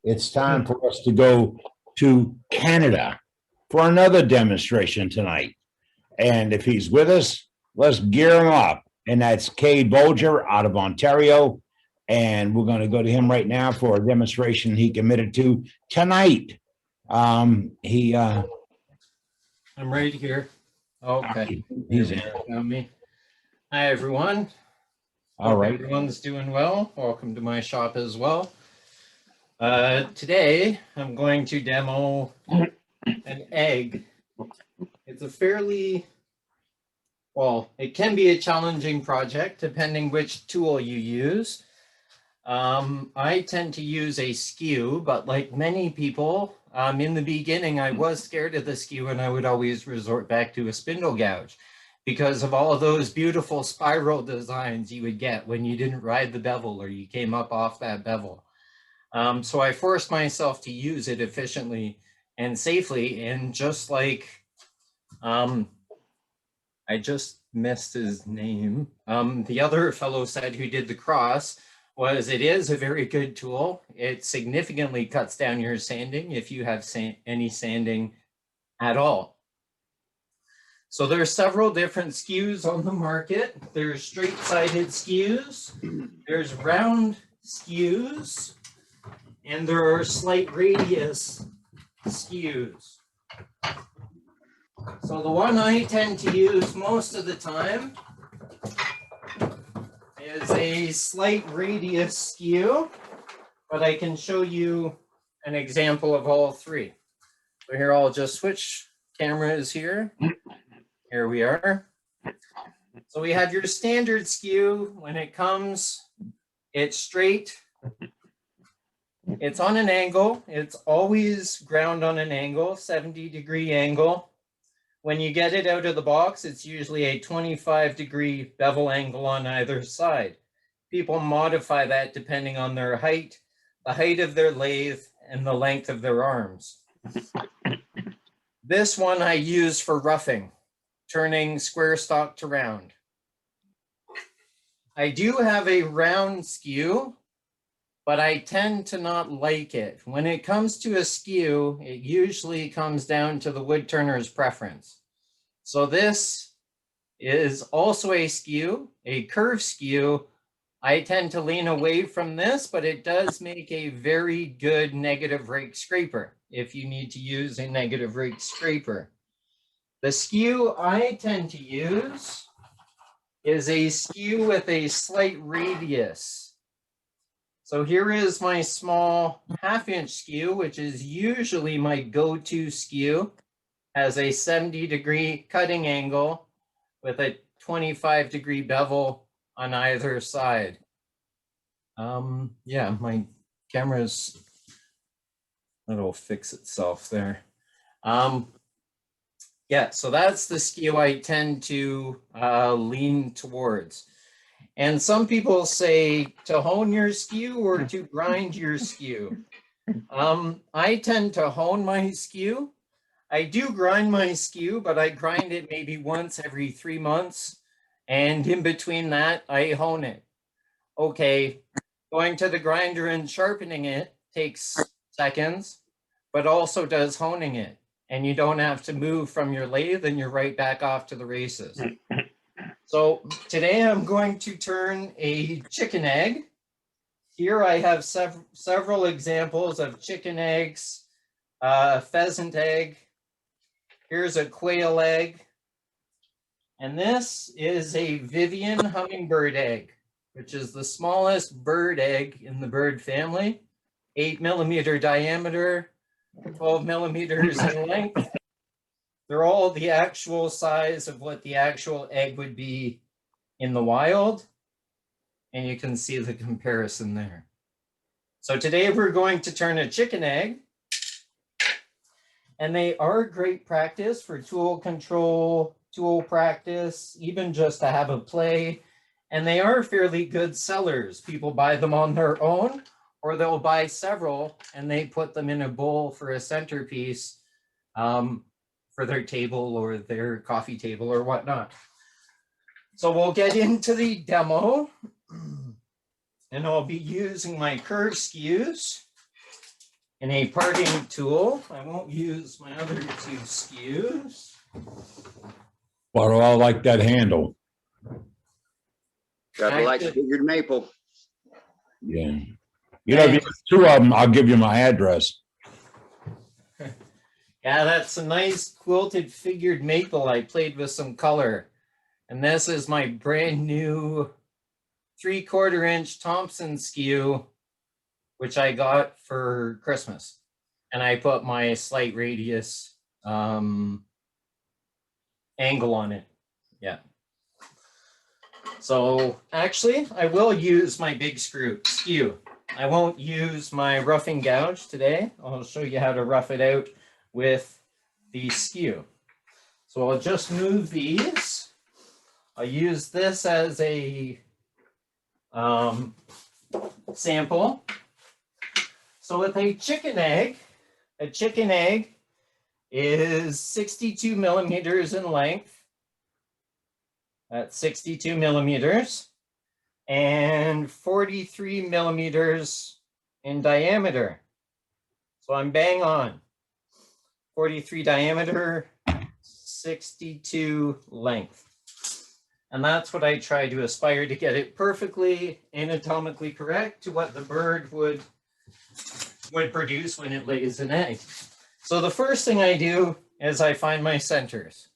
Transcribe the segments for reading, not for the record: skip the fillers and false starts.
it's time for us to go to Canada for another demonstration tonight. And if he's with us, let's gear him up. And that's Kade Bolger out of Ontario. And we're going to go to him right now for a demonstration he committed to tonight. I'm right here. Okay. He's in. Me. Hi, everyone. All right. Everyone's doing well. Welcome to my shop as well. Today, I'm going to demo an egg. It's a fairly, well, it can be a challenging project depending which tool you use. I tend to use a skew, but like many people, in the beginning, I was scared of the skew and I would always resort back to a spindle gouge because of all of those beautiful spiral designs you would get when you didn't ride the bevel or you came up off that bevel. So I forced myself to use it efficiently and safely. And just like, I just missed his name. The other fellow said who did the cross, was it is a very good tool. It significantly cuts down your sanding if you have any sanding at all. So there are several different skews on the market. There's straight-sided skews, there's round skews, and there are slight radius skews. So the one I tend to use most of the time is a slight radius skew, but I can show you an example of all three. So here I'll just switch cameras here. Here we are. So we have your standard skew. When it comes, it's straight. It's on an angle. It's always ground on an angle, 70-degree angle. When you get it out of the box, it's usually a 25-degree bevel angle on either side. People modify that depending on their height, the height of their lathe, and the length of their arms. This one I use for roughing, turning square stock to round. I do have a round skew, but I tend to not like it. When it comes to a skew, it usually comes down to the wood turner's preference. So this is also a skew, a curve skew. I tend to lean away from this, but it does make a very good negative rake scraper if you need to use a negative rake scraper. The skew I tend to use is a skew with a slight radius. So here is my small 1/2-inch skew, which is usually my go-to skew. Has a 70-degree cutting angle with a 25-degree bevel on either side. Yeah, my camera's, it'll fix itself there. Yeah, so that's the skew I tend to lean towards. And some people say to hone your skew or to grind your skew. I tend to hone my skew. I do grind my skew, but I grind it maybe once every 3 months. And in between that, I hone it. Okay, going to the grinder and sharpening it takes seconds, but also does honing it. And you don't have to move from your lathe and you're right back off to the races. So today I'm going to turn a chicken egg. Here I have several examples of chicken eggs, pheasant egg. Here's a quail egg. And this is a Vivian hummingbird egg, which is the smallest bird egg in the bird family. 8mm diameter, 12 millimeters in length. They're all the actual size of what the actual egg would be in the wild. And you can see the comparison there. So today we're going to turn a chicken egg. And they are great practice for tool control, tool practice, even just to have a play. And they are fairly good sellers. People buy them on their own, or they'll buy several and they put them in a bowl for a centerpiece for their table or their coffee table or whatnot. So we'll get into the demo. And I'll be using my curve skews. And a parting tool. I won't use my other two skews. But I like that handle. Gotta like figured maple. Yeah. You know, if you got two of them, I'll give you my address. Yeah, that's a nice quilted figured maple. I played with some color. And this is my brand new 3/4 inch Thompson skew, which I got for Christmas. And I put my slight radius angle on it. Yeah. So actually, I will use my big skew. I won't use my roughing gouge today. I'll show you how to rough it out with the skew. So I'll just move these. I'll use this as a sample. So with a chicken egg is 62 millimeters in length. That's 62 millimeters and 43 millimeters in diameter. So I'm bang on. 43 diameter, 62 length. And that's what I try to aspire to get it perfectly anatomically correct to what the bird would produce when it lays an egg. So the first thing I do is I find my centers.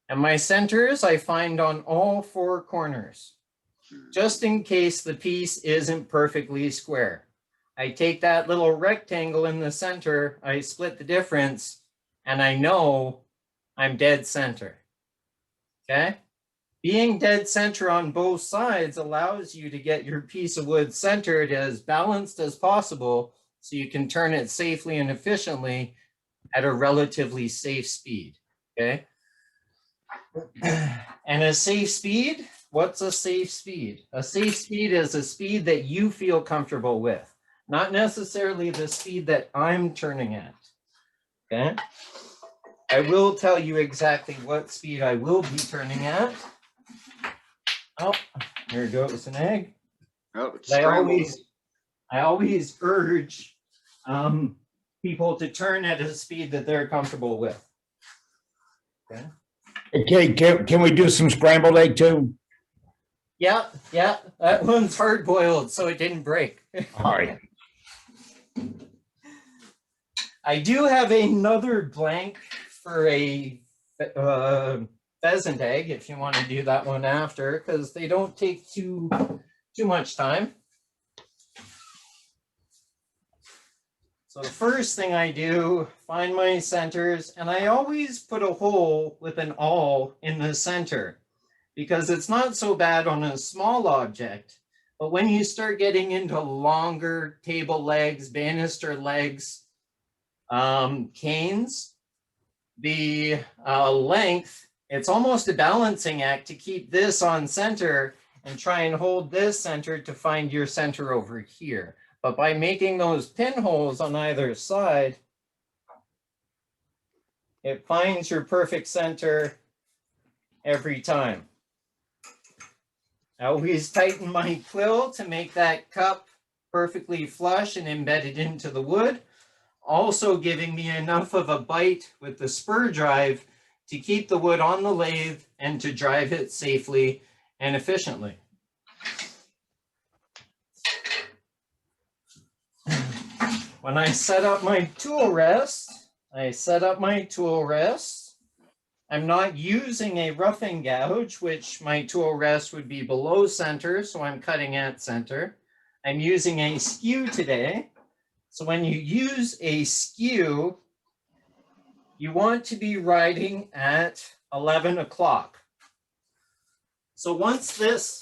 And my centers I find on all four corners, just in case the piece isn't perfectly square. I take that little rectangle in the center, I split the difference, and I know I'm dead center. Okay? Being dead center on both sides allows you to get your piece of wood centered as balanced as possible so you can turn it safely and efficiently at a relatively safe speed. Okay? And a safe speed, what's a safe speed? A safe speed is a speed that you feel comfortable with, not necessarily the speed that I'm turning at. Okay? I will tell you exactly what speed I will be turning at. Oh, here goes an egg. Oh, it's I always urge people to turn at a speed that they're comfortable with. Okay. Okay, can we do some scrambled egg too? Yeah, that one's hard boiled, so it didn't break. All right. I do have another blank for a pheasant egg if you want to do that one after, because they don't take too much time. So the first thing I do, find my centers, and I always put a hole with an awl in the center because it's not so bad on a small object, but when you start getting into longer table legs, banister legs, canes, the length, it's almost a balancing act to keep this on center and try and hold this center to find your center over here. But by making those pinholes on either side, it finds your perfect center every time. I always tighten my quill to make that cup perfectly flush and embedded into the wood, also giving me enough of a bite with the spur drive to keep the wood on the lathe and to drive it safely and efficiently. When I set up my tool rest, I'm not using a roughing gouge, which my tool rest would be below center, so I'm cutting at center. I'm using a skew today. So when you use a skew, you want to be riding at 11 o'clock. So once this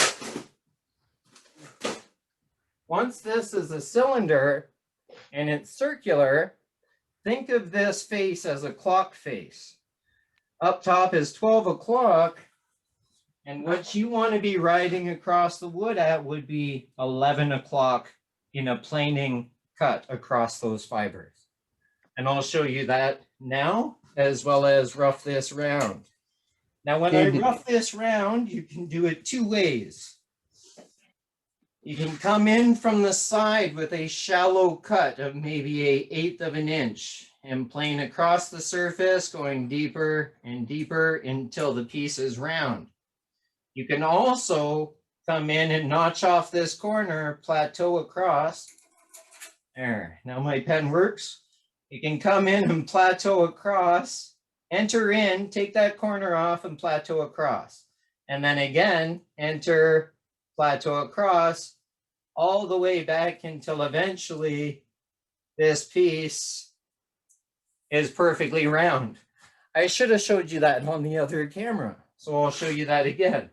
is a cylinder and it's circular, think of this face as a clock face. Up top is 12 o'clock, and what you want to be riding across the wood at would be 11 o'clock in a planing cut across those fibers. And I'll show you that now, as well as rough this round. Now, when I rough this round, you can do it two ways. You can come in from the side with a shallow cut of maybe an 1/8 of an inch and plane across the surface, going deeper and deeper until the piece is round. You can also come in and notch off this corner, plateau across. There, now my pen works. You can come in and plateau across, enter in, take that corner off and plateau across. And then again, enter, plateau across, all the way back until eventually this piece is perfectly round. I should have showed you that on the other camera, so I'll show you that again.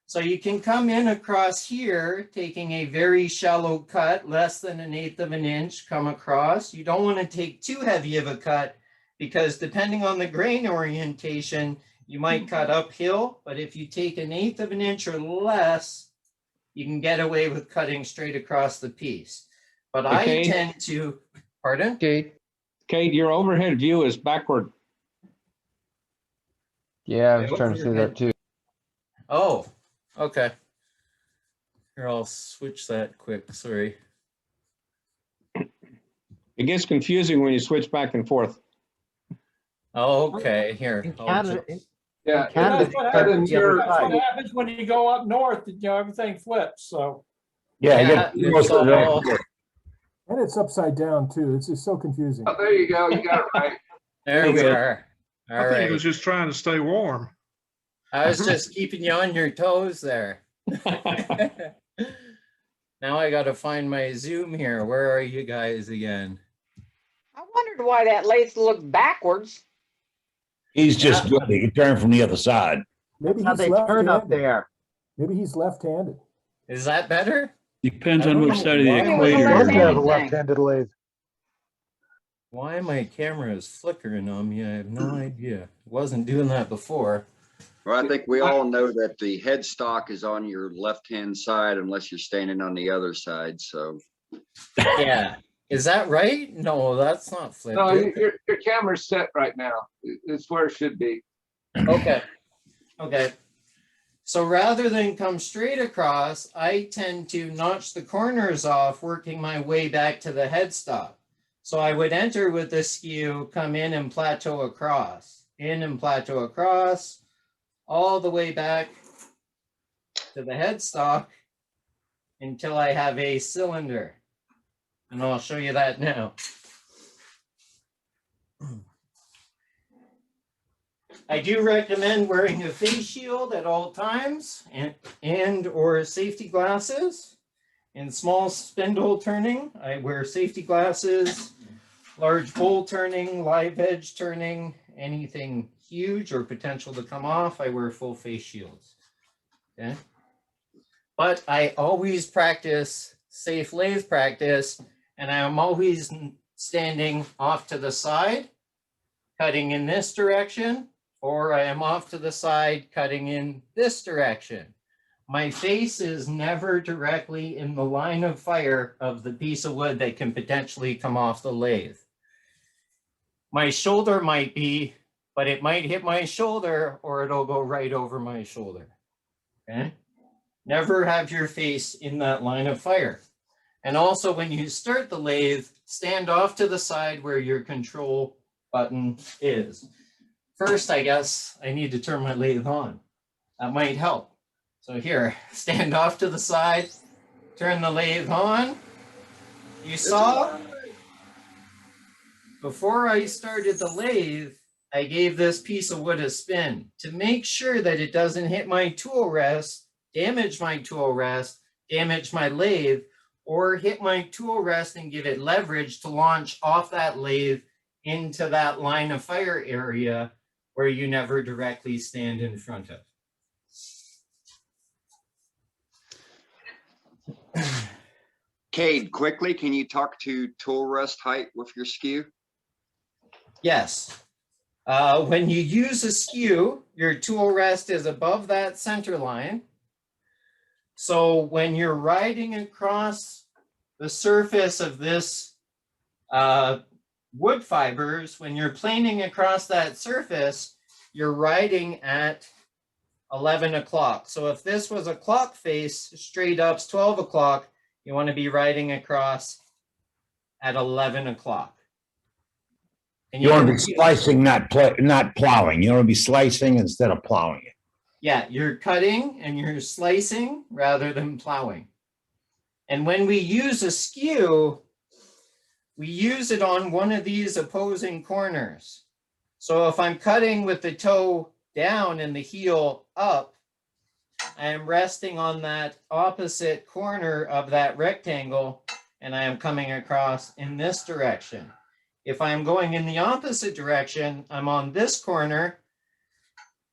So you can come in across here, taking a very shallow cut, less than an 1/8 of an inch, come across. You don't want to take too heavy of a cut because depending on the grain orientation, you might cut uphill, but if you take an 1/8 of an inch or less, you can get away with cutting straight across the piece. But I tend to, pardon? Kate, your overhead view is backward. yeah, I was trying to say that too. Oh, okay. Here, I'll switch that quick, sorry. It gets confusing when you switch back and forth. Okay, here. In I'll Canada, just- in Canada, That's what cut happens, the other that's what side. happens when you go up north, you know, everything flips, so. Yeah, Yeah, you most it's of all- it. And it's upside down too. It's just so confusing. Oh, there you go. You got it right. There we are. All I think he right. was just trying to stay warm. I was just keeping you on your toes there. Now I got to find my Zoom here. Where are you guys again? I wondered why that lathe looked backwards. He's just good. He can turn from the other side. Maybe How he's they turn up left-handed. there. Maybe he's left-handed. Is that better? Depends I on don't which know side of the why. It was a equator. left-handed you're on. thing. left-handed lathe. Why my camera is flickering on me? I have no idea. Wasn't doing that before. Well, I think we all know that the headstock is on your left-hand side unless you're standing on the other side, so. Yeah. Is that right? No, that's not flipped. No, your camera's set right now. It's where it should be. Okay. Okay. So rather than come straight across, I tend to notch the corners off, working my way back to the headstock. So I would enter with the skew, come in and plateau across, in and plateau across, all the way back to the headstock until I have a cylinder. And I'll show you that now. I do recommend wearing a face shield at all times and or safety glasses. In small spindle turning, I wear safety glasses. Large bowl turning, live edge turning, anything huge or potential to come off, I wear full face shields. Okay. But I always practice safe lathe practice, and I am always standing off to the side, cutting in this direction, or I am off to the side, cutting in this direction. My face is never directly in the line of fire of the piece of wood that can potentially come off the lathe. My shoulder might be, but it might hit my shoulder or it'll go right over my shoulder. Okay? Never have your face in that line of fire. And also when you start the lathe, stand off to the side where your control button is. First, I guess I need to turn my lathe on. That might help. So here, stand off to the side, turn the lathe on. You saw? Before I started the lathe, I gave this piece of wood a spin to make sure that it doesn't hit my tool rest, damage my tool rest, damage my lathe, or hit my tool rest and give it leverage to launch off that lathe into that line of fire area where you never directly stand in front of. Cade, quickly, can you talk to tool rest height with your skew? Yes. When you use a skew, your tool rest is above that center line. So when you're riding across the surface of this wood fibers, when you're planing across that surface, you're riding at 11 o'clock. So if this was a clock face, straight up's 12 o'clock, you want to be riding across at 11 o'clock. And You want to can be slicing, not plowing. You want to be slicing instead of plowing it. Yeah, you're cutting and you're slicing rather than plowing. And when we use a skew, we use it on one of these opposing corners. So if I'm cutting with the toe down and the heel up, I am resting on that opposite corner of that rectangle and I am coming across in this direction. If I'm going in the opposite direction, I'm on this corner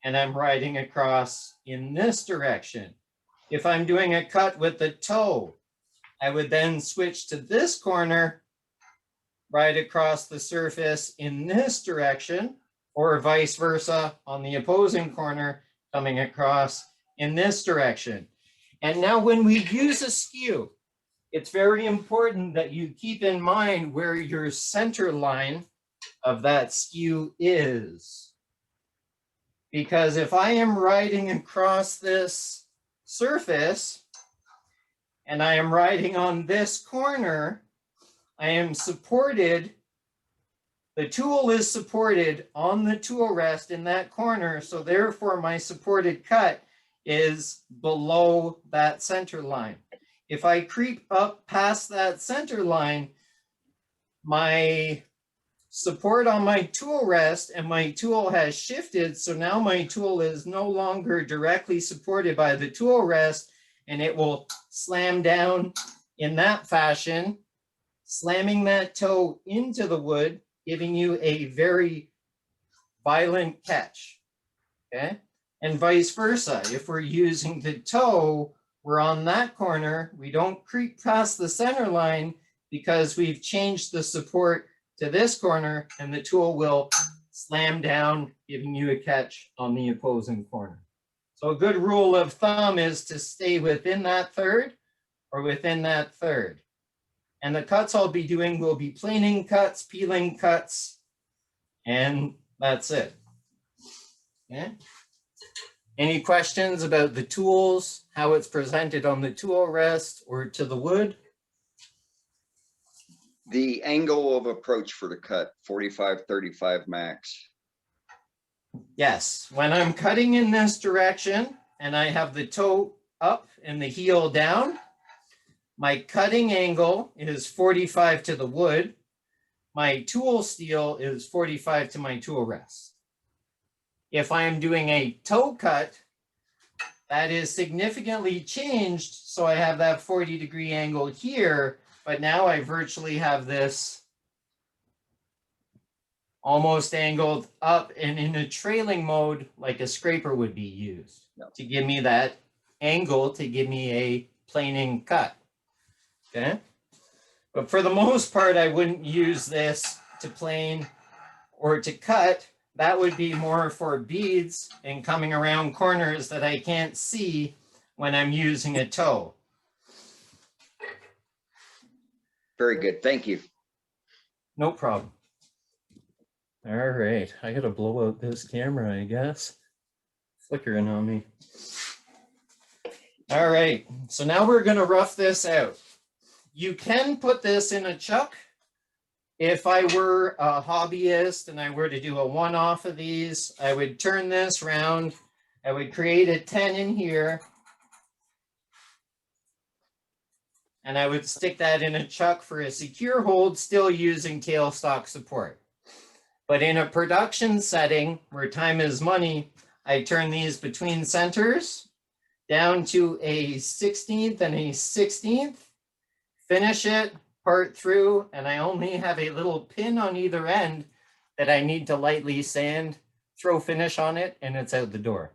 and I'm riding across in this direction. If I'm doing a cut with the toe, I would then switch to this corner, ride across the surface in this direction, or vice versa on the opposing corner, coming across in this direction. And now when we use a skew, it's very important that you keep in mind where your center line of that skew is. Because if I am riding across this surface and I am riding on this corner, I am supported, the tool is supported on the tool rest in that corner, so therefore my supported cut is below that center line. If I creep up past that center line, my support on my tool rest and my tool has shifted, so now my tool is no longer directly supported by the tool rest, and it will slam down in that fashion, slamming that toe into the wood, giving you a very violent catch, okay? And vice versa. If we're using the toe, we're on that corner, we don't creep past the center line because we've changed the support to this corner and the tool will slam down, giving you a catch on the opposing corner. So a good rule of thumb is to stay within that third or within that third. And the cuts I'll be doing will be planing cuts, peeling cuts, and that's it. Okay. Any questions about the tools, how it's presented on the tool rest or to the wood? The angle of approach for the cut, 45, 35 max. Yes, when I'm cutting in this direction and I have the toe up and the heel down, my cutting angle is 45 to the wood. My tool steel is 45 to my tool rest. If I am doing a toe cut, that is significantly changed. So I have that 40-degree angle here, but now I virtually have this almost angled up and in a trailing mode like a scraper would be used to give me that angle, to give me a planing cut. Okay. But for the most part, I wouldn't use this to plane or to cut. That would be more for beads and coming around corners that I can't see when I'm using a toe. Very good. Thank you. No problem. All right, I gotta blow out this camera, I guess. Flickering on me. All right, so now we're gonna rough this out. You can put this in a chuck. If I were a hobbyist and I were to do a one-off of these, I would turn this round. I would create a 10 in here. And I would stick that in a chuck for a secure hold, still using tailstock support. But in a production setting where time is money, I turn these between centers down to a 16th and a 16th, finish it, part through, and I only have a little pin on either end that I need to lightly sand, throw finish on it, and it's out the door.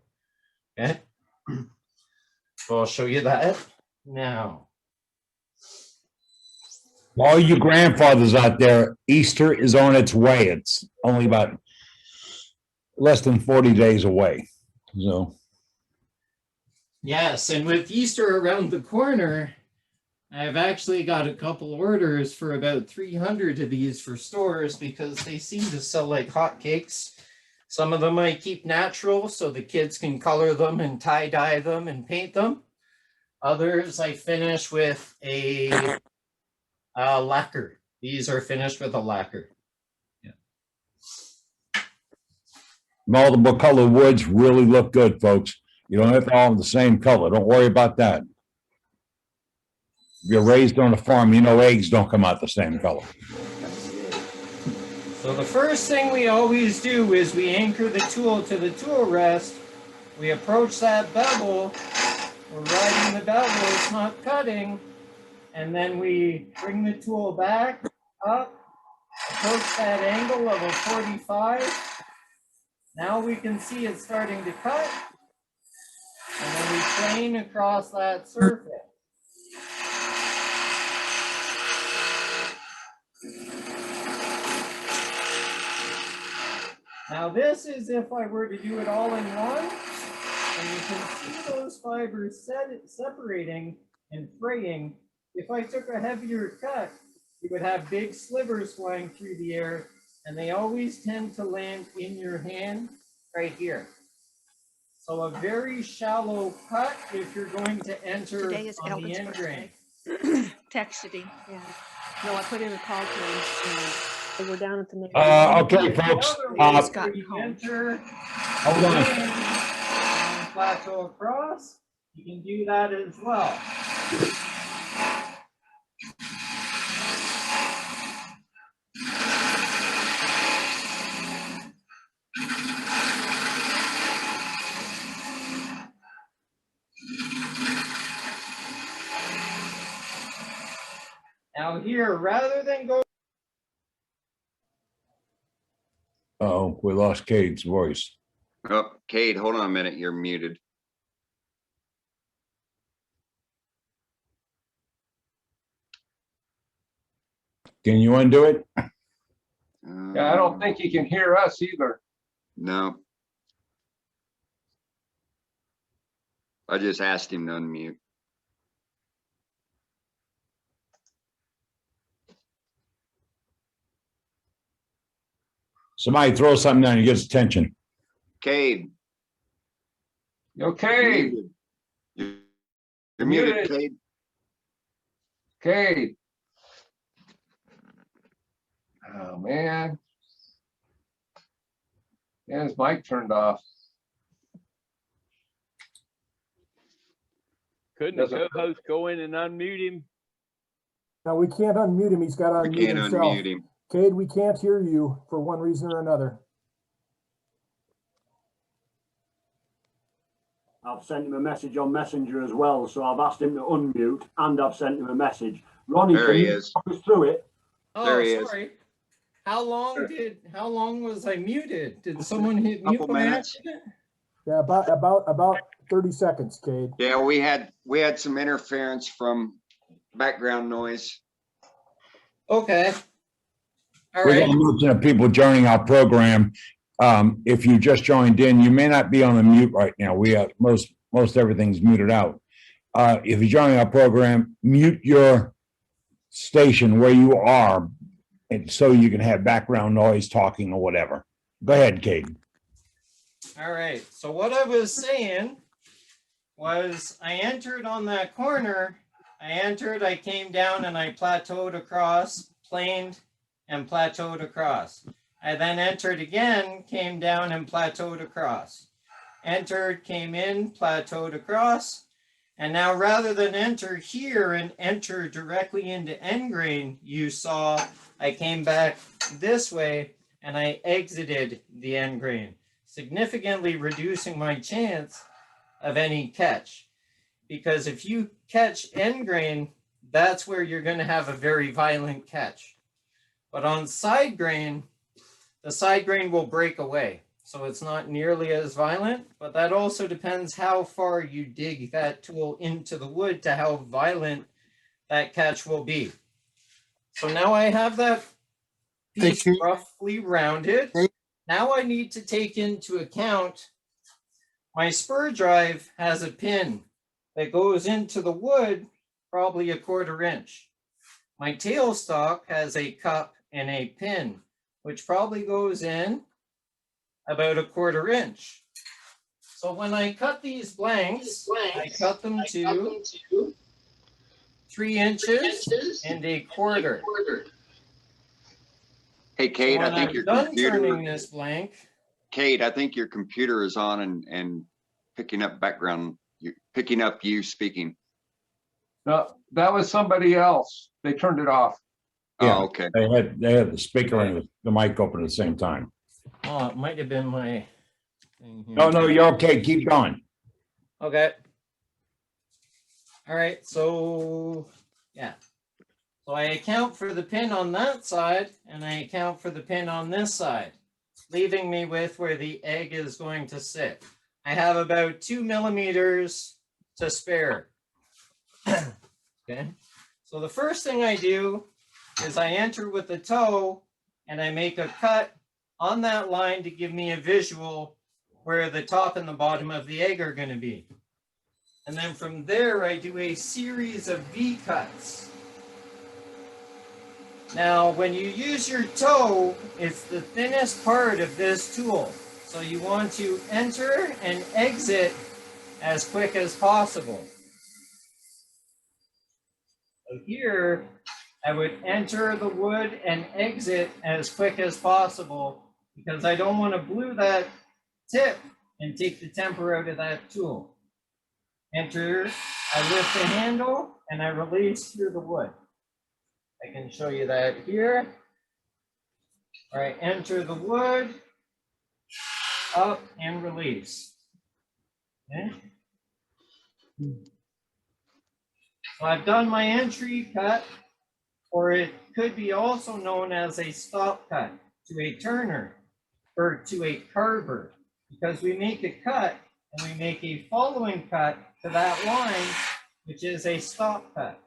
Okay. So I'll show you that now. All you grandfathers out there, Easter is on its way. It's only about less than 40 days away. So, Yes, and with Easter around the corner, I've actually got a couple orders for about 300 of these for stores because they seem to sell like hotcakes. Some of them I keep natural so the kids can color them and tie-dye them and paint them. Others I finish with a lacquer. These are finished with a lacquer. Multiple color woods really look good, folks. You don't have to all have the same color. Don't worry about that. If you're raised on a farm, you know eggs don't come out the same color. So the first thing we always do is we anchor the tool to the tool rest. We approach that bevel. We're riding the bevel, it's not cutting. And then we bring the tool back, up, approach that angle of a 45. Now we can see it's starting to cut. And then we plane across that surface. Now this is if I were to do it all in one, and you can see those fibers separating and fraying. If I took a heavier cut, you would have big slivers flying through the air, and they always tend to land in your hand right here. So a very shallow cut if you're going to enter Today is on the Elvin's end grain. birthday. Texted him, yeah. No, I put in a call to him. They were down at the neighborhood. Okay, folks. Just gotten home. Enter, Hold on. and plateau across. You can do that as well. Now here, rather than go. Oh, we lost Cade's voice. Oh, Cade, hold on a minute. You're muted. Can you undo it? Yeah, I don't think he can hear us either. No. I just asked him to unmute. Somebody throw something down, he gets attention. Cade. Okay, You're muted, Muted. Cade. okay. Oh, man. Yeah, his mic turned off. Couldn't the Doesn't- co-host go in and unmute him? No, we can't unmute him. He's got to We unmute can't himself. unmute him. Cade, we can't hear you for one reason or another. I've sent him a message on Messenger as well, so I've asked him to unmute and I've sent him a message. Ronnie, There can he you is. talk us through it? Oh, There he is. sorry. How long was I muted? Did someone hit mute Couple by minutes. accident? Yeah, about 30 seconds, Cade. Yeah, we had some interference from background noise. Okay. All We right. got a mention of people joining our program. If you just joined in, you may not be on the mute right now. We have most everything's muted out. If you're joining our program, mute your station where you are, and so you can have background noise, talking or whatever. Go ahead, Cade. All right. So what I was saying was I entered on that corner. I came down and I plateaued across, planed and plateaued across. I then entered again, came down and plateaued across. Entered, came in, plateaued across. And now rather than enter here and enter directly into end grain, you saw I came back this way and I exited the end grain, significantly reducing my chance of any catch. Because if you catch end grain, that's where you're going to have a very violent catch. But on side grain, the side grain will break away. So it's not nearly as violent, but that also depends how far you dig that tool into the wood to how violent that catch will be. So now I have that piece roughly rounded. Now I need to take into account my spur drive has a pin that goes into the wood probably 1/4 inch. My tailstock has a cup and a pin, which probably goes in about 1/4 inch. So when I cut these blanks, I cut them to 3 inches and 1/4. Hey, Kate, So I when think I'm your done computer, turning this blank, Kate, I think your computer is on and picking up background, picking up you speaking. No, that was somebody else. They turned it off. Yeah. Oh, okay. They had the speaker and the mic open at the same time. oh, it might have been my thing here. No, you're okay. Keep going. Okay. All right, so yeah. So I account for the pin on that side and I account for the pin on this side, leaving me with where the egg is going to sit. I have about 2 millimeters to spare. Okay. So the first thing I do is I enter with the toe and I make a cut on that line to give me a visual where the top and the bottom of the egg are going to be. And then from there, I do a series of V cuts. Now, when you use your toe, it's the thinnest part of this tool. So you want to enter and exit as quick as possible. So here, I would enter the wood and exit as quick as possible because I don't want to glue that tip and take the temper out of that tool. Enter, I lift the handle and I release through the wood. I can show you that here. All right, enter the wood, up and release. Okay. So I've done my entry cut, or it could be also known as a stop cut to a turner or to a carver, because we make a cut and we make a following cut to that line, which is a stop cut.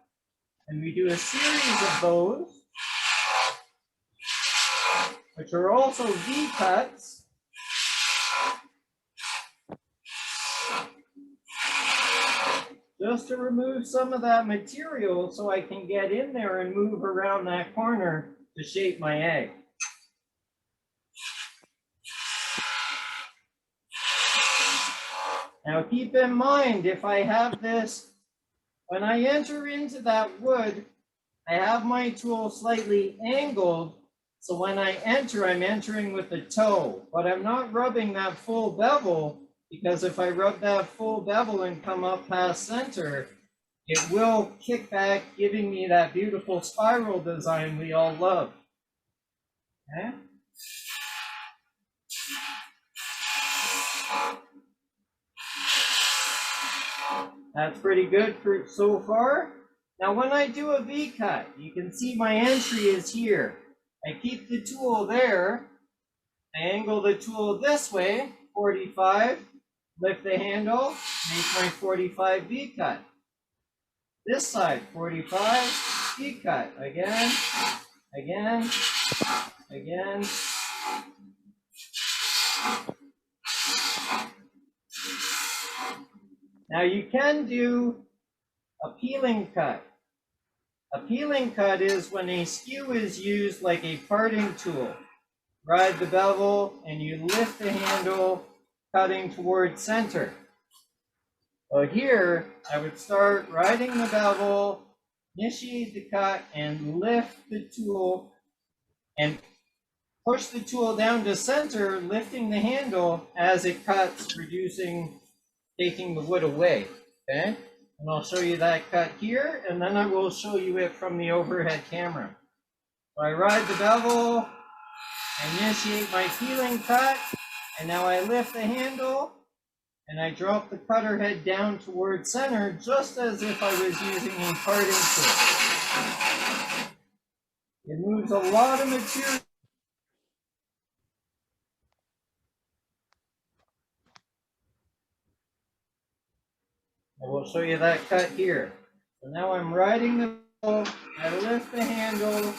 And we do a series of those, which are also V cuts. Just to remove some of that material so I can get in there and move around that corner to shape my egg. Now keep in mind, if I have this, when I enter into that wood, I have my tool slightly angled, so when I enter, I'm entering with the toe, but I'm not rubbing that full bevel, because if I rub that full bevel and come up past center, it will kick back, giving me that beautiful spiral design we all love. Okay? That's pretty good for so far. Now when I do a V cut, you can see my entry is here. I keep the tool there. I angle the tool this way, 45, lift the handle, make my 45 V cut. This side, 45, V cut. Again, again, again. Now you can do a peeling cut. A peeling cut is when a skew is used like a parting tool. Ride the bevel and you lift the handle, cutting towards center. So here, I would start riding the bevel, initiate the cut, and lift the tool, and push the tool down to center, lifting the handle as it cuts, reducing, taking the wood away, okay? And I'll show you that cut here, and then I will show you it from the overhead camera. So I ride the bevel, I initiate my peeling cut, and now I lift the handle, and I drop the cutter head down towards center, just as if I was using a parting tool. It moves a lot of material. I will show you that cut here. So now I'm riding the bevel, I lift the handle,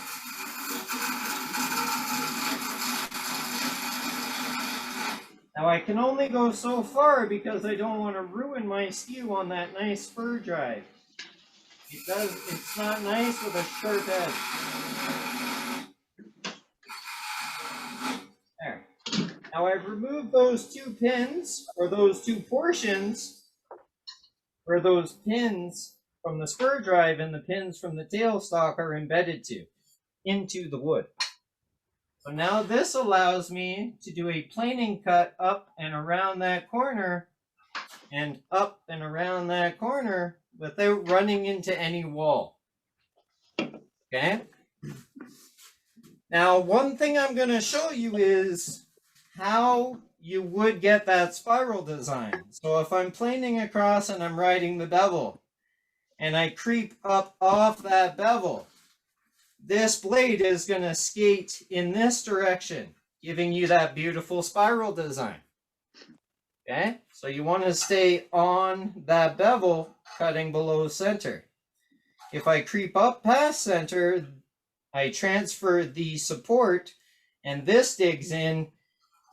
now I can only go so far because I don't want to ruin my skew on that nice spur drive. It's not nice with a sharp edge. There. Now I've removed those two pins, or those two portions, where those pins from the spur drive and the pins from the tailstock are embedded into the wood. So now this allows me to do a planing cut up and around that corner and up and around that corner without running into any wall. Okay? Now, one thing I'm going to show you is how you would get that spiral design. So if I'm planing across and I'm riding the bevel and I creep up off that bevel, this blade is going to skate in this direction, giving you that beautiful spiral design. Okay, so you want to stay on that bevel, cutting below center. If I creep up past center, I transfer the support, and this digs in,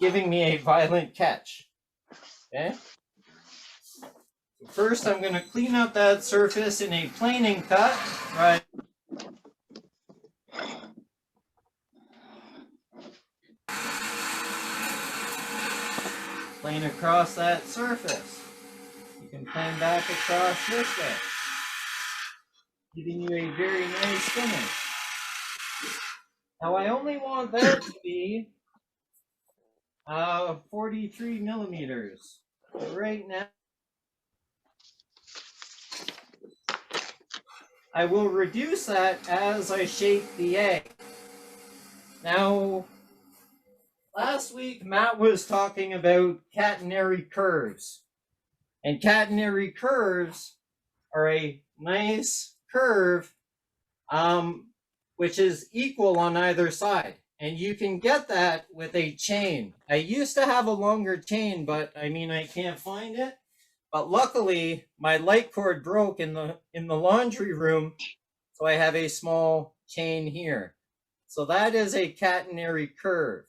giving me a violent catch. Okay. First, I'm going to clean up that surface in a planing cut, right? Plane across that surface. You can plane back across this way, giving you a very nice finish. Now I only want that to be 43 millimeters. So right now, I will reduce that as I shape the egg. Now, last week Matt was talking about catenary curves. And catenary curves are a nice curve which is equal on either side. And you can get that with a chain. I used to have a longer chain, but I can't find it. But luckily, my light cord broke in the laundry room, so I have a small chain here. So that is a catenary curve.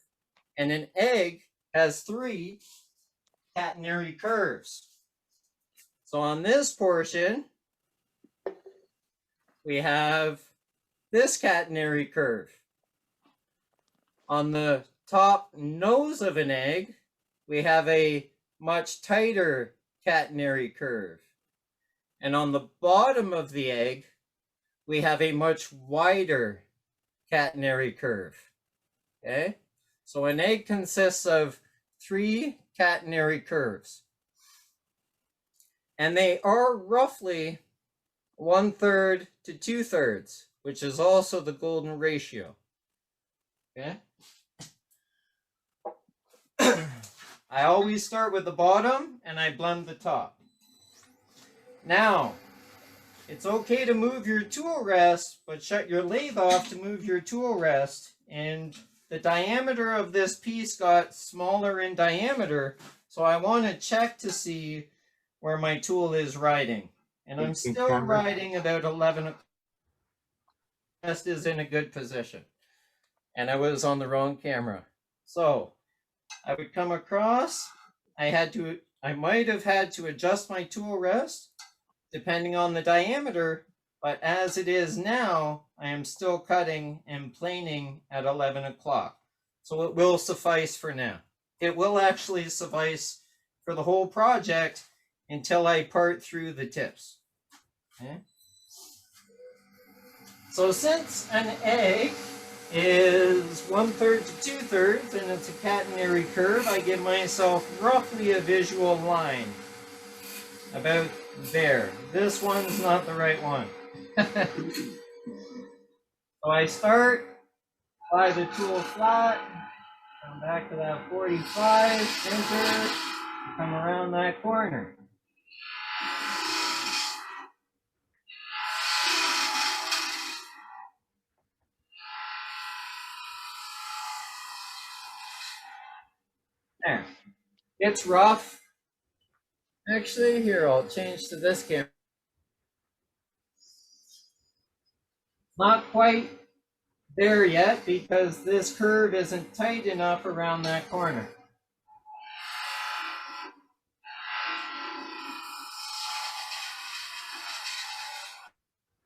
And an egg has 3 catenary curves. So on this portion, we have this catenary curve. On the top nose of an egg, we have a much tighter catenary curve. And on the bottom of the egg, we have a much wider catenary curve. Okay? So an egg consists of 3 catenary curves. And they are roughly 1/3 to 2/3, which is also the golden ratio. Okay? I always start with the bottom and I blend the top. Now, it's okay to move your tool rest, but shut your lathe off to move your tool rest. And the diameter of this piece got smaller in diameter, so I want to check to see where my tool is riding. And I'm still riding about 11 o'clock. Rest is in a good position. And I was on the wrong camera. So I would come across, I might have had to adjust my tool rest depending on the diameter, but as it is now, I am still cutting and planing at 11 o'clock. So it will suffice for now. It will actually suffice for the whole project until I part through the tips. Okay. So since an egg is 1/3 to 2/3 and it's a catenary curve, I give myself roughly a visual line about there. This one's not the right one. So I start by the tool flat, come back to that 45, center, come around that corner. There. It's rough. Actually, here, I'll change to this camera. Not quite there yet because this curve isn't tight enough around that corner.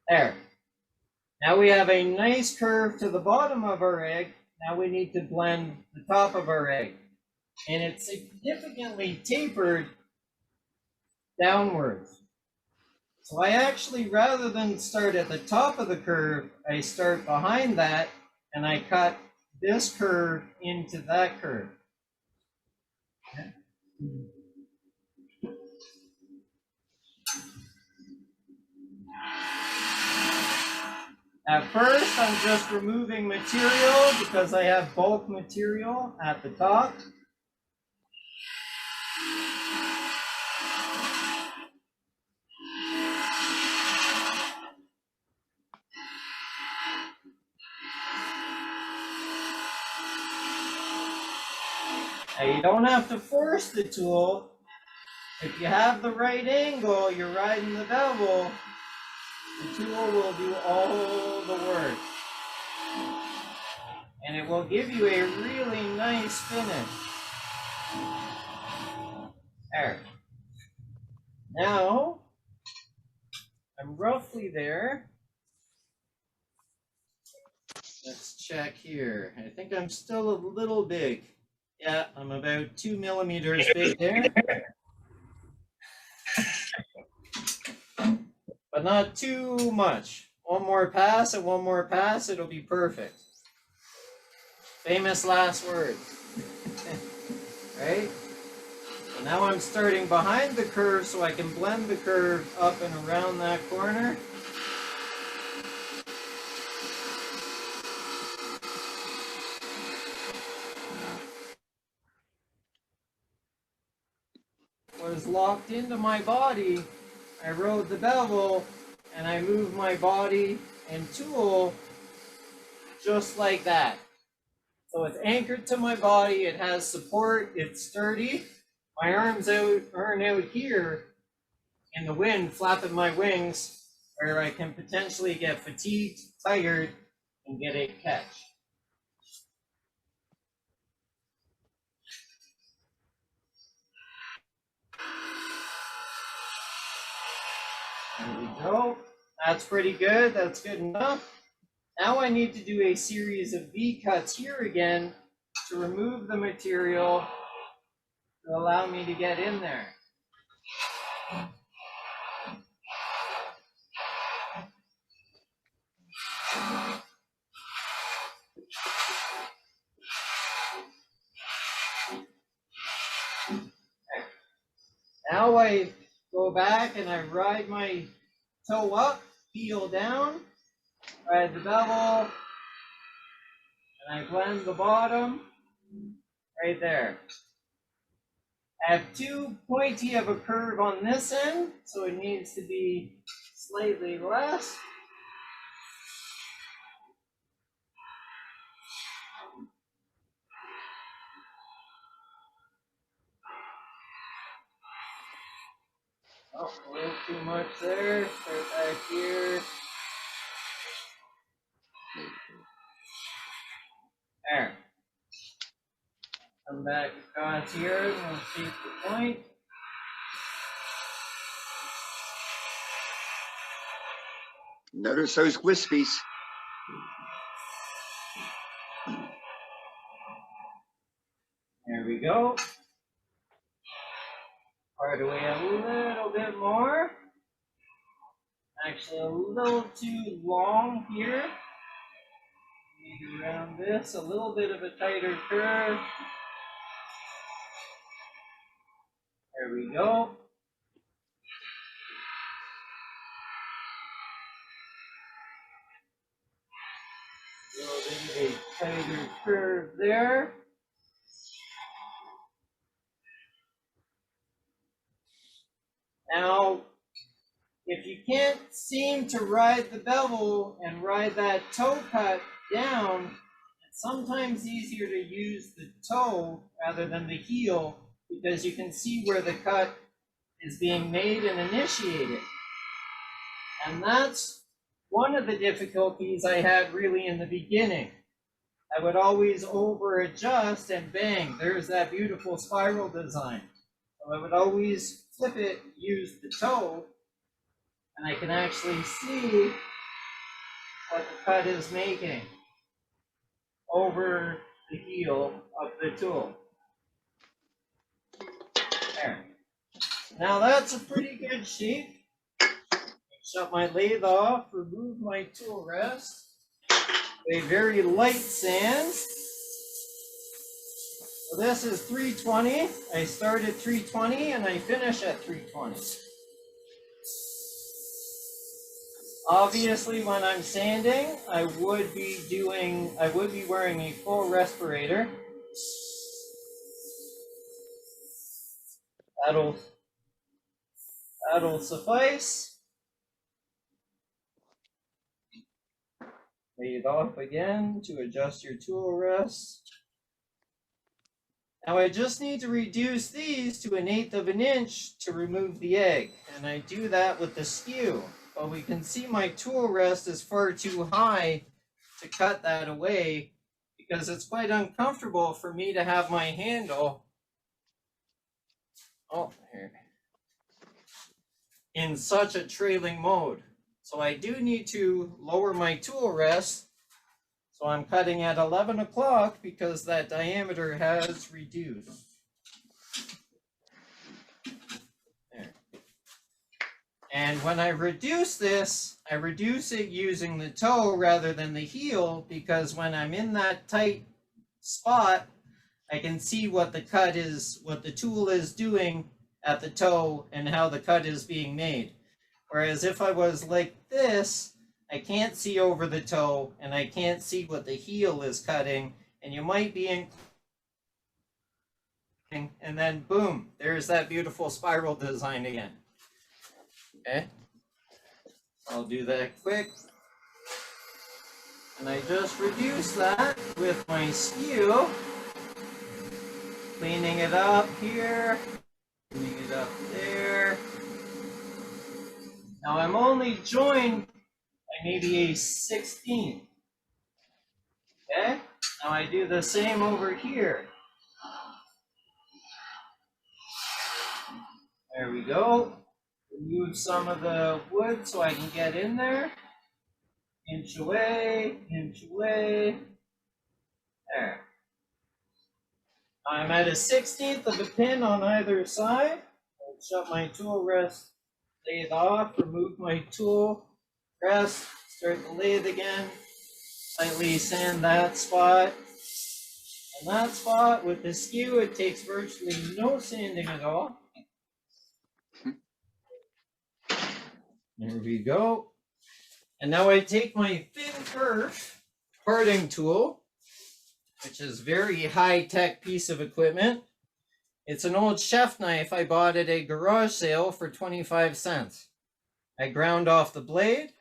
There. Now we have a nice curve to the bottom of our egg. Now we need to blend the top of our egg. and it's significantly tapered downwards. So I actually, rather than start at the top of the curve, I start behind that and I cut this curve into that curve. Okay. At first, I'm just removing material because I have bulk material at the top. Now, you don't have to force the tool. If you have the right angle, you're riding the bevel, the tool will do all the work. And it will give you a really nice finish. There. Now, I'm roughly there. Let's check here. I think I'm still a little big. Yeah, I'm about 2 millimeters big there. But not too much. One more pass and one more pass, it'll be perfect. Famous last words. Right? So now I'm starting behind the curve so I can blend the curve up and around that corner. Was locked into my body, I rode the bevel, and I moved my body and tool just like that. So it's anchored to my body, it has support, it's sturdy. My arms aren't out here in the wind flapping my wings where I can potentially get fatigued, tired, and get a catch. There we go. That's pretty good. That's good enough. Now I need to do a series of V cuts here again to remove the material to allow me to get in there. Now I go back and I ride my toe up, heel down, ride the bevel, and I blend the bottom right there. I have too pointy of a curve on this end, so it needs to be slightly less. Oh, a little too much there. Start back here. There. Come back across here and we'll shape the point. Notice those wispies. There we go. Part away a little bit more. Actually, a little too long here. Maybe around this, a little bit of a tighter curve. There we go. A little bit of a tighter curve there. Now, if you can't seem to ride the bevel and ride that toe cut down, it's sometimes easier to use the toe rather than the heel because you can see where the cut is being made and initiated. And that's one of the difficulties I had really in the beginning. I would always over adjust and bang, there's that beautiful spiral design. So I would always flip it, use the toe, and I can actually see what the cut is making over the heel of the tool. Now that's a pretty good shape. Shut my lathe off, remove my tool rest. A very light sand. So this is 320. I start at 320 and I finish at 320. Obviously, when I'm sanding, I would be wearing a full respirator. That'll suffice. Lay it off again to adjust your tool rest. Now I just need to reduce these to 1/8 of an inch to remove the egg, and I do that with the skew. But we can see my tool rest is far too high to cut that away because it's quite uncomfortable for me to have my handle here in such a trailing mode. So I do need to lower my tool rest. So I'm cutting at 11 o'clock because that diameter has reduced. There. And when I reduce this, I reduce it using the toe rather than the heel, because when I'm in that tight spot, I can see what the cut is, what the tool is doing at the toe and how the cut is being made. Whereas if I was like this, I can't see over the toe and I can't see what the heel is cutting, and you might be in, and then boom, there's that beautiful spiral design again. Okay, I'll do that quick. And I just reduce that with my skew, cleaning it up here, cleaning it up there. Now I'm only joined by maybe a 16th. Okay, now I do the same over here. There we go. Remove some of the wood so I can get in there. Inch away, inch away. There. I'm at a 16th of a pin on either side. I'll shut my tool rest, lathe off, remove my tool rest, start the lathe again, slightly sand that spot. And that spot with the skew, it takes virtually no sanding at all. There we go. And now I take my thin curve parting tool, which is a very high-tech piece of equipment. It's an old chef knife I bought at a garage sale for 25 cents. I ground off the blade,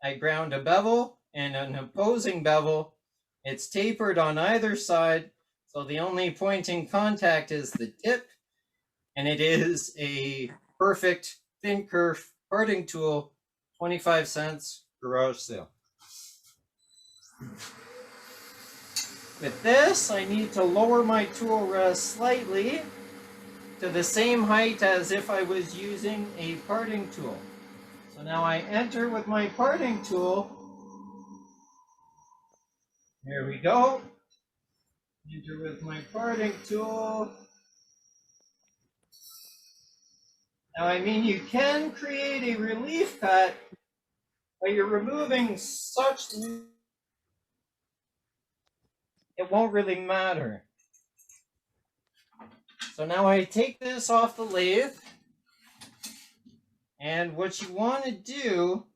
I ground a bevel and an opposing bevel. It's tapered on either side, so the only point in contact is the tip, and it is a perfect thin curve parting tool, 25 cents, garage sale. With this, I need to lower my tool rest slightly to the same height as if I was using a parting tool. So now I enter with my parting tool. There we go. Enter with my parting tool. Now, I mean, you can create a relief cut, but you're removing such, it won't really matter. So now I take this off the lathe, and what you want to do,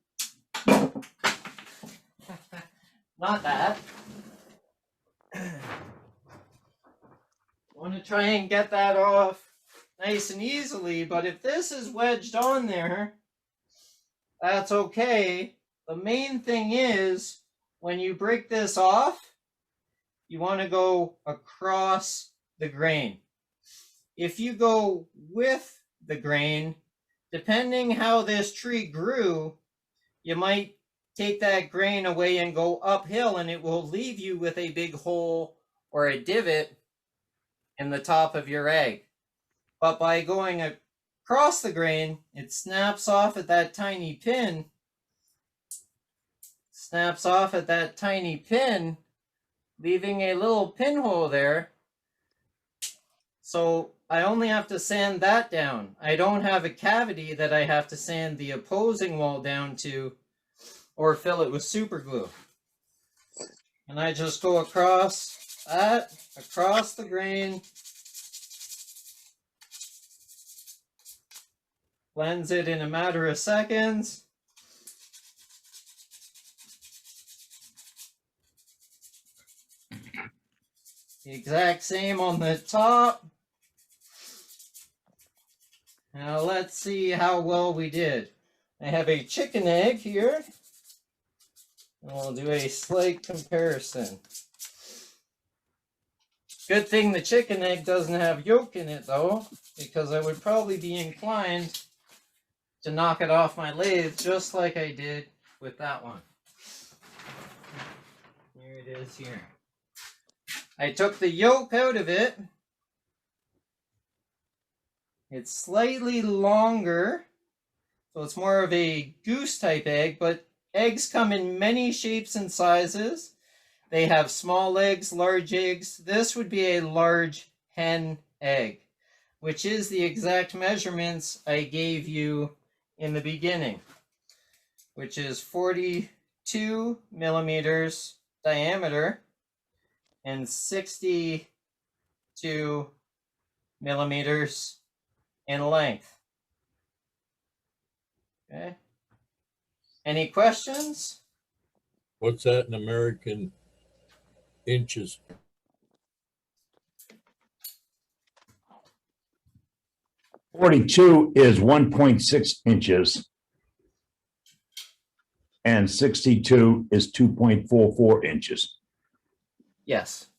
not that, want to try and get that off nice and easily, but if this is wedged on there, that's okay. The main thing is, when you break this off, you want to go across the grain. If you go with the grain, depending how this tree grew, you might take that grain away and go uphill, and it will leave you with a big hole or a divot in the top of your egg. But by going across the grain, it snaps off at that tiny pin, leaving a little pinhole there. So I only have to sand that down. I don't have a cavity that I have to sand the opposing wall down to or fill it with super glue. And I just go across that, across the grain, blends it in a matter of seconds. The exact same on the top. Now let's see how well we did. I have a chicken egg here. And we'll do a slight comparison. Good thing the chicken egg doesn't have yolk in it though, because I would probably be inclined to knock it off my lathe just like I did with that one. Here it is here. I took the yolk out of it. It's slightly longer, so it's more of a goose type egg, but eggs come in many shapes and sizes. They have small eggs, large eggs. This would be a large hen egg, which is the exact measurements I gave you in the beginning, which is 42 millimeters diameter and 62 millimeters in length. Okay. Any questions? What's that in American inches? .42 is 1.6 inches. And 62 is 2.44 inches. Yes.